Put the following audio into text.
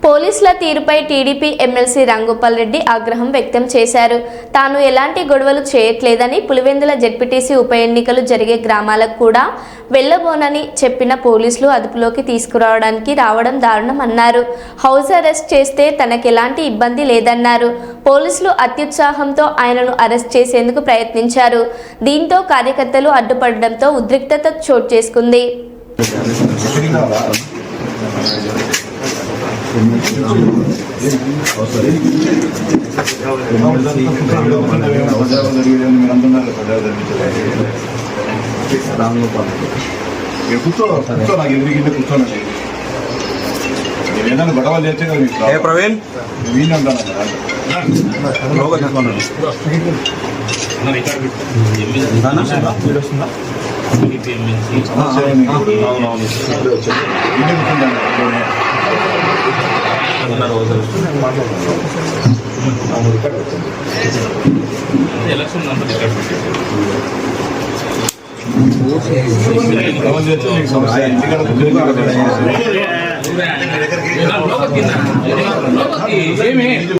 పోలీసుల తీరుపై TDP MLC Ramgopal Reddy ఆగ్రహం వ్యక్తం చేశారు. తాను ఎలాంటి గొడవలు చేయట్లేదని, పులివెందుల జెడ్పీటీసీ ఉప ఎన్నికలు జరిగే గ్రామాలకు కూడా వెళ్లబోనని చెప్పిన పోలీసులు అదుపులోకి తీసుకురావడానికి రావడం దారుణమన్నారు. హౌస్ అరెస్ట్ చేస్తే తనకెలాంటి ఇబ్బంది లేదన్నారు. పోలీసులు అత్యుత్సాహంతో ఆయనను అరెస్ట్ చేసేందుకు ప్రయత్నించారు. దీంతో కార్యకర్తలు అడ్డుపడడంతో ఉద్రిక్తత చోటు చేసుకుంది. ఏదైనా గొడవలు చేస్తే ప్రవీణ్ ఎలక్షన్